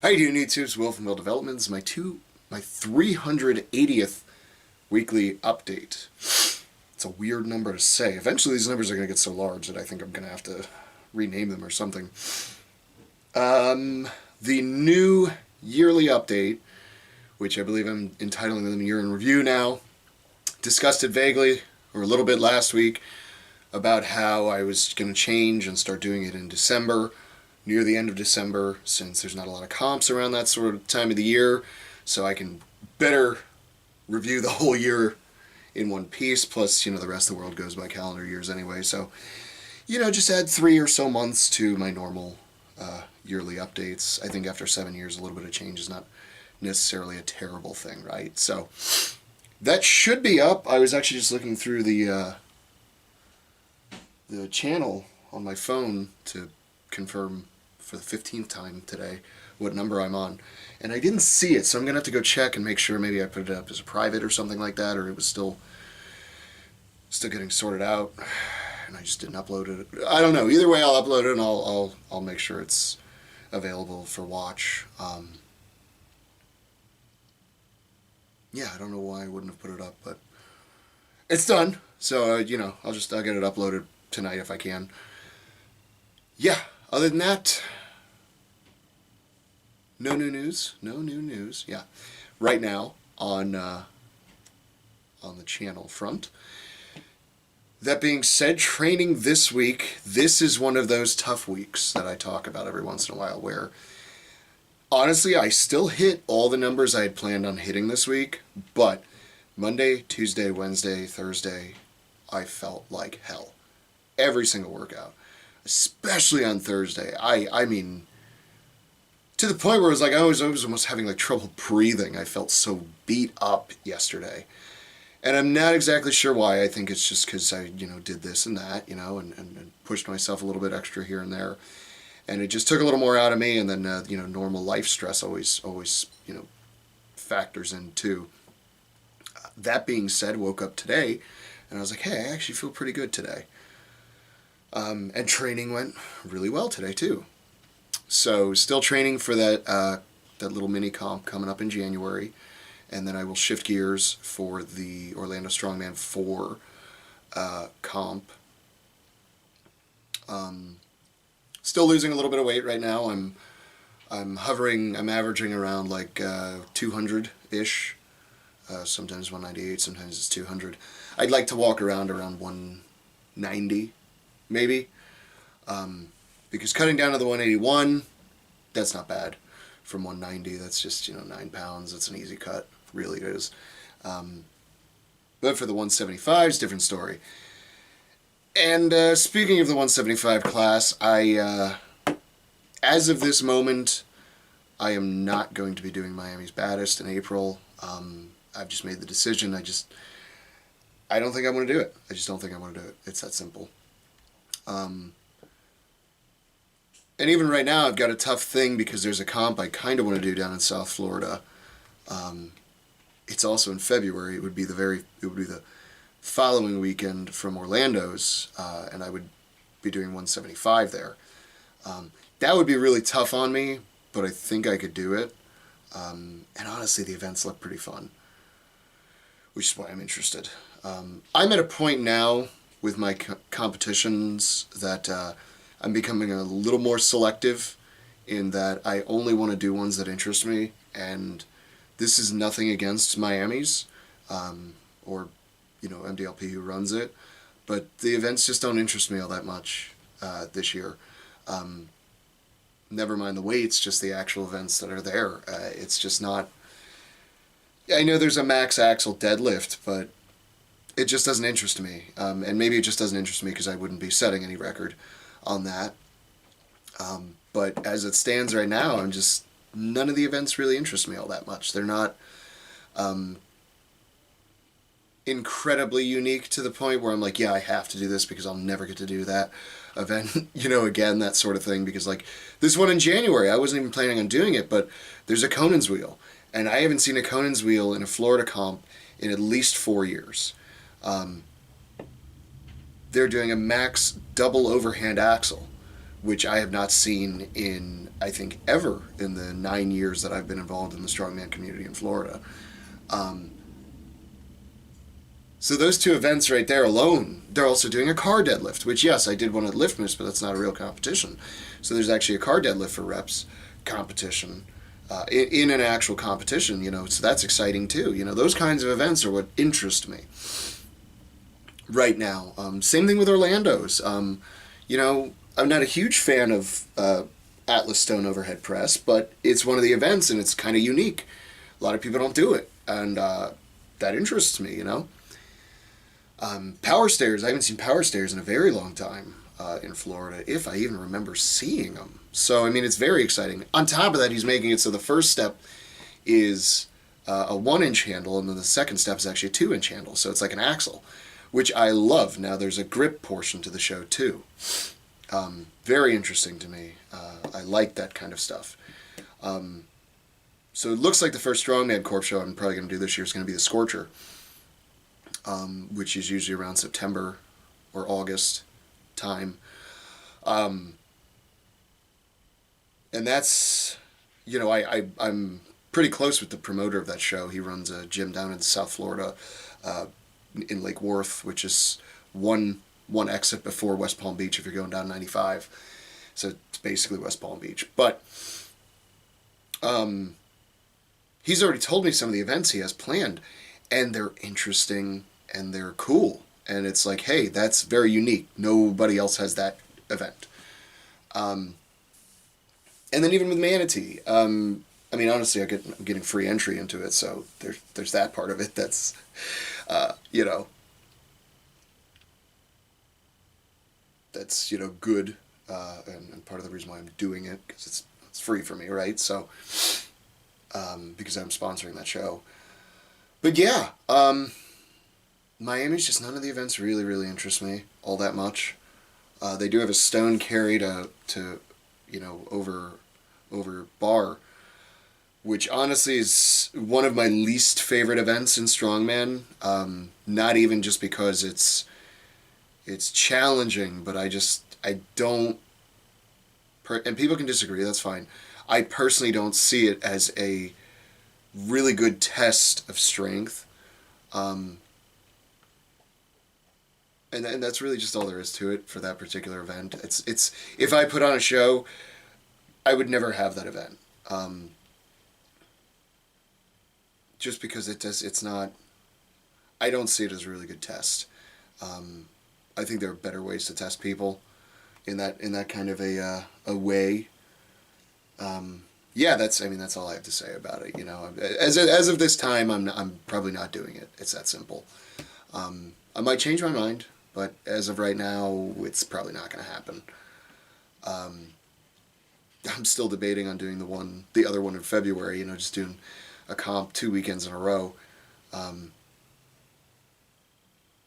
How you doing, YouTube? It's Will from Will Development. This is my 380th weekly update. It's a weird number to say. Eventually these numbers are going to get so large that I think I'm going to have to rename them or something. The new yearly update, which I believe I'm entitling them Year in Review now, discussed it vaguely, or a little bit last week, about how I was going to change and start doing it in December, near the end of December, since there's not a lot of comps around that sort of time of the year, so I can better review the whole year in one piece. Plus, the rest of the world goes by calendar years anyway, so, just add 3 or so months to my normal yearly updates. I think after 7 years, a little bit of change is not necessarily a terrible thing, right? So, that should be up. I was actually just looking through the channel on my phone to confirm for the 15th time today what number I'm on, and I didn't see it, so I'm gonna have to go check and make sure. Maybe I put it up as a private or something like that, or it was still getting sorted out and I just didn't upload it. I don't know. Either way, I'll upload it and I'll make sure it's available for watch. Yeah, I don't know why I wouldn't have put it up, but it's done, so I'll get it uploaded tonight if I can. Yeah, other than that, no new news. Yeah, right now on the channel front. That being said, training this week, this is one of those tough weeks that I talk about every once in a while, where honestly I still hit all the numbers I had planned on hitting this week, but Monday, Tuesday, Wednesday, Thursday, I felt like hell. Every single workout. Especially on Thursday. I mean, to the point where it was like I was almost having like trouble breathing. I felt so beat up yesterday. And I'm not exactly sure why. I think it's just because I, did this and that, and pushed myself a little bit extra here and there. And it just took a little more out of me, and then, normal life stress always factors in too. That being said, woke up today, and I was like, hey, I actually feel pretty good today. And training went really well today too. So still training for that little mini comp coming up in January, and then I will shift gears for the Orlando Strongman 4 comp. Still losing a little bit of weight right now. I'm averaging around like 200-ish. Sometimes 198, sometimes it's 200. I'd like to walk around 190. Maybe, because cutting down to the 181, that's not bad. From 190, that's just 9 pounds. That's an easy cut, really is. But for the 175s, different story. And speaking of the 175 class, as of this moment, I am not going to be doing Miami's Baddest in April. I've just made the decision. I don't think I want to do it. I just don't think I want to do it. It's that simple. And even right now, I've got a tough thing because there's a comp I kind of want to do down in South Florida. It's also in February. It would be the following weekend from Orlando's, and I would be doing 175 there. That would be really tough on me, but I think I could do it. And honestly, the events look pretty fun, which is why I'm interested. I'm at a point now with my competitions that I'm becoming a little more selective in that I only want to do ones that interest me, and this is nothing against Miami's or MDLP who runs it, but the events just don't interest me all that much this year. Never mind the weights, just the actual events that are there. It's just not... I know there's a max axle deadlift, but it just doesn't interest me, and maybe it just doesn't interest me because I wouldn't be setting any record on that. But as it stands right now, none of the events really interest me all that much. They're not incredibly unique to the point where I'm like, yeah, I have to do this because I'll never get to do that event, again, that sort of thing. Because like this one in January, I wasn't even planning on doing it, but there's a Conan's wheel, and I haven't seen a Conan's wheel in a Florida comp in at least 4 years. They're doing a max double overhand axle, which I have not seen in, I think, ever in the 9 years that I've been involved in the strongman community in Florida. So those two events right there alone, they're also doing a car deadlift, which, yes, I did one at Liftmas, but that's not a real competition. So there's actually a car deadlift for reps competition in an actual competition, so that's exciting too. Those kinds of events are what interest me right now. Same thing with Orlando's. I'm not a huge fan of Atlas Stone Overhead Press, but it's one of the events and it's kind of unique. A lot of people don't do it, and that interests me, Power stairs. I haven't seen power stairs in a very long time in Florida, if I even remember seeing them. So, it's very exciting. On top of that, he's making it so the first step is a 1-inch handle, and then the second step is actually a 2-inch handle. So it's like an axle, which I love. Now, there's a grip portion to the show, too. Very interesting to me. I like that kind of stuff. So it looks like the first Strongman Corp show I'm probably going to do this year is going to be the Scorcher, which is usually around September or August time. And that's, I'm pretty close with the promoter of that show. He runs a gym down in South Florida, in Lake Worth, which is one exit before West Palm Beach if you're going down 95. So it's basically West Palm Beach. But he's already told me some of the events he has planned, and they're interesting and they're cool. And it's like, hey, that's very unique. Nobody else has that event. And then even with Manatee, honestly, I'm getting free entry into it, so there's that part of it that's, that's, good, and part of the reason why I'm doing it, because it's free for me, right? So, because I'm sponsoring that show. But yeah, Miami's just, none of the events really, really interest me all that much. They do have a stone carry to over bar, which honestly is one of my least favorite events in Strongman. Not even just because it's challenging, but I don't, and people can disagree, that's fine. I personally don't see it as a really good test of strength. And that's really just all there is to it for that particular event. It's if I put on a show, I would never have that event. Just because it's not, I don't see it as a really good test. I think there are better ways to test people in that kind of a way. Yeah, that's all I have to say about it. As of this time, I'm probably not doing it. It's that simple. I might change my mind, but as of right now, it's probably not going to happen. I'm still debating on doing the other one in February. Just doing a comp 2 weekends in a row.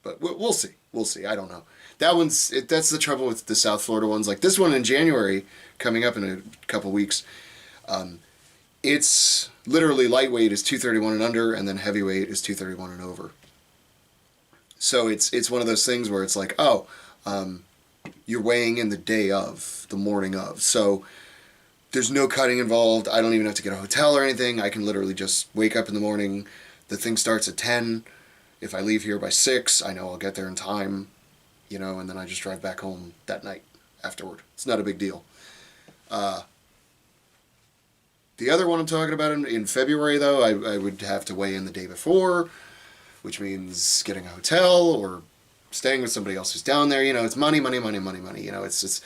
But we'll see. We'll see. I don't know. That's the trouble with the South Florida ones. Like this one in January, coming up in a couple weeks. It's literally lightweight is 231 and under, and then heavyweight is 231 and over. So it's one of those things where it's like, you're weighing in the morning of. So there's no cutting involved. I don't even have to get a hotel or anything. I can literally just wake up in the morning. The thing starts at 10. If I leave here by 6, I know I'll get there in time, and then I just drive back home that night afterward. It's not a big deal. The other one I'm talking about in February, though, I would have to weigh in the day before, which means getting a hotel or staying with somebody else who's down there. It's money. It's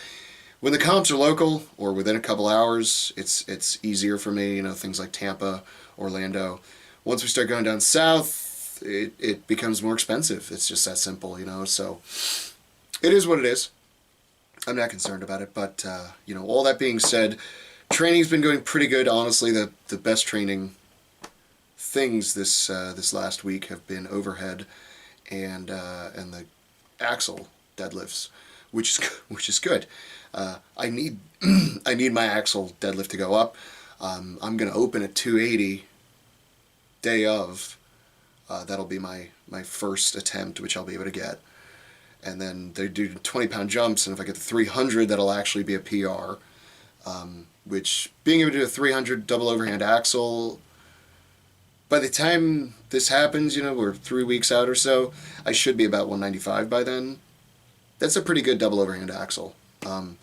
when the comps are local or within a couple hours, it's easier for me. Things like Tampa, Orlando. Once we start going down south, it becomes more expensive. It's just that simple, So it is what it is. I'm not concerned about it, but all that being said, training's been going pretty good. Honestly, the best training things this last week have been overhead and the axle deadlifts, which is good. I need my axle deadlift to go up. I'm gonna open at 280 day of. That'll be my first attempt, which I'll be able to get. and then they do 20-pound jumps, and if I get to 300, that'll actually be a PR. Which, being able to do a 300 double overhand axle, by the time this happens, we're 3 weeks out or so, I should be about 195 by then. That's a pretty good double overhand axle. And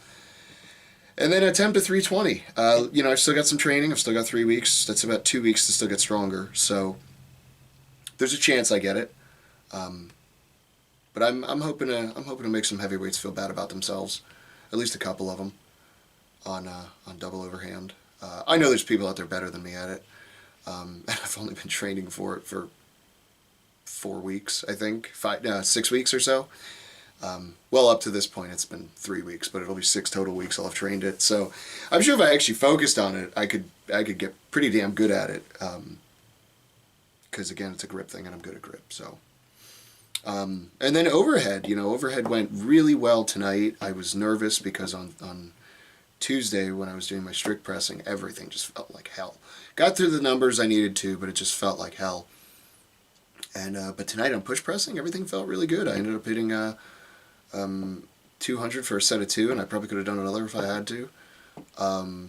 then attempt a 320. I've still got some training. I've still got 3 weeks. That's about 2 weeks to still get stronger. So there's a chance I get it. But I'm hoping to make some heavyweights feel bad about themselves, at least a couple of them, on double overhand. I know there's people out there better than me at it. And I've only been training for it for 4 weeks, I think, 6 weeks or so. Well, up to this point, it's been 3 weeks, but it'll be 6 total weeks I'll have trained it. So I'm sure if I actually focused on it, I could get pretty damn good at it. Because again, it's a grip thing, and I'm good at grip. So, and then overhead. Overhead went really well tonight. I was nervous because on Tuesday when I was doing my strict pressing, everything just felt like hell. Got through the numbers I needed to, but it just felt like hell. And but tonight on push pressing, everything felt really good. I ended up hitting 200 for a set of 2, and I probably could have done another if I had to.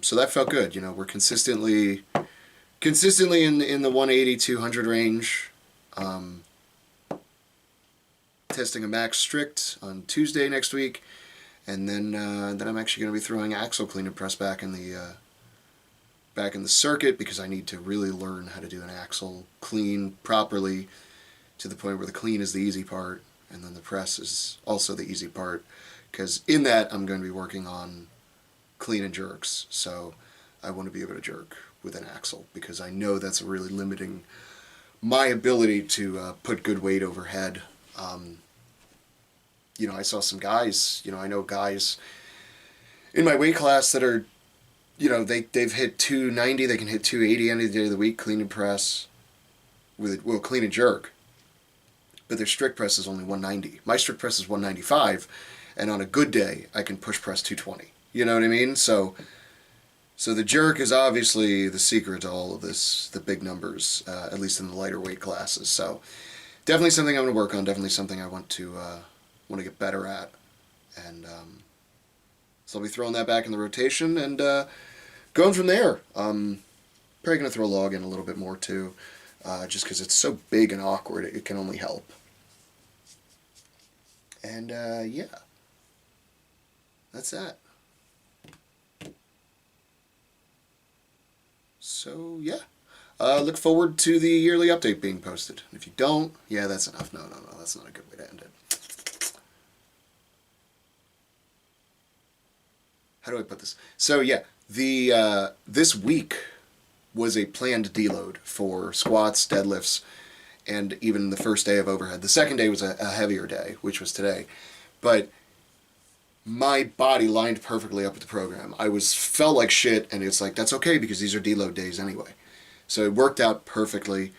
So that felt good. We're consistently in the 180-200 range. Testing a max strict on Tuesday next week, and then I'm actually going to be throwing axle clean and press back in the circuit, because I need to really learn how to do an axle clean properly, to the point where the clean is the easy part, and then the press is also the easy part, because in that I'm going to be working on clean and jerks. So I want to be able to jerk with an axle, because I know that's really limiting my ability to put good weight overhead. I saw some guys, I know guys in my weight class that are, they've hit 290, they can hit 280 any day of the week, clean and press, clean and jerk. But their strict press is only 190. My strict press is 195, and on a good day, I can push press 220. You know what I mean? So the jerk is obviously the secret to all of this, the big numbers, at least in the lighter weight classes. So definitely something I'm going to work on. Definitely something I want to get better at, and so I'll be throwing that back in the rotation and going from there. Probably going to throw log in a little bit more too, just because it's so big and awkward. It can only help. And yeah, that's that. So yeah, look forward to the yearly update being posted. If you don't, yeah, that's enough. No, that's not a good way to end it. How do I put this? So yeah, this week was a planned deload for squats, deadlifts, and even the first day of overhead. The second day was a heavier day, which was today. But my body lined perfectly up with the program. I felt like shit, and it's like, that's okay, because these are deload days anyway. So it worked out perfectly.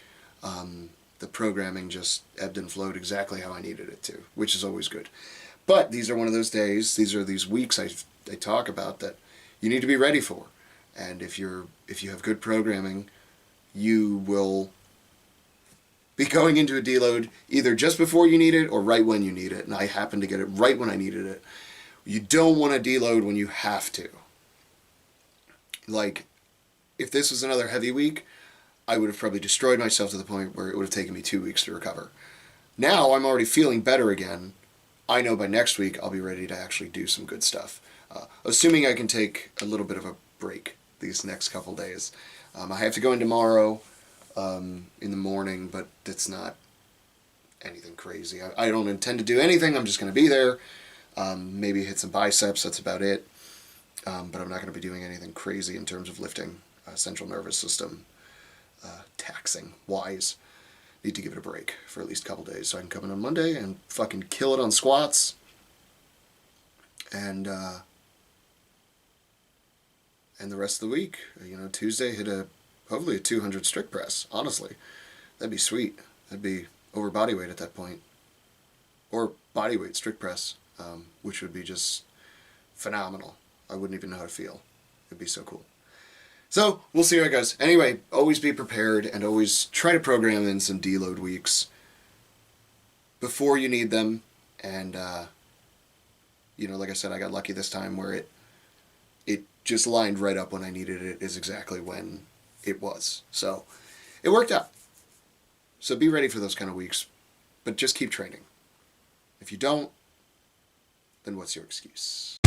The programming just ebbed and flowed exactly how I needed it to, which is always good. But these are one of those days, these weeks I talk about that you need to be ready for. And if you have good programming, you will be going into a deload either just before you need it or right when you need it. And I happened to get it right when I needed it. You don't want to deload when you have to. Like, if this was another heavy week, I would have probably destroyed myself to the point where it would have taken me 2 weeks to recover. Now I'm already feeling better again. I know by next week I'll be ready to actually do some good stuff. Assuming I can take a little bit of a break these next couple days. I have to go in tomorrow in the morning, but it's not anything crazy. I don't intend to do anything. I'm just going to be there. Maybe hit some biceps. That's about it. But I'm not going to be doing anything crazy in terms of lifting. Central nervous system taxing wise. Need to give it a break for at least a couple days so I can come in on Monday and fucking kill it on squats. And the rest of the week, Tuesday hit hopefully a 200 strict press. Honestly, that'd be sweet. That'd be over body weight at that point, or body weight strict press, which would be just phenomenal. I wouldn't even know how to feel. It'd be so cool. So we'll see how it goes. Anyway, always be prepared and always try to program in some deload weeks before you need them, And, like I said, I got lucky this time where it just lined right up when I needed it is exactly when it was. So it worked out. So be ready for those kind of weeks, but just keep training. If you don't, then what's your excuse?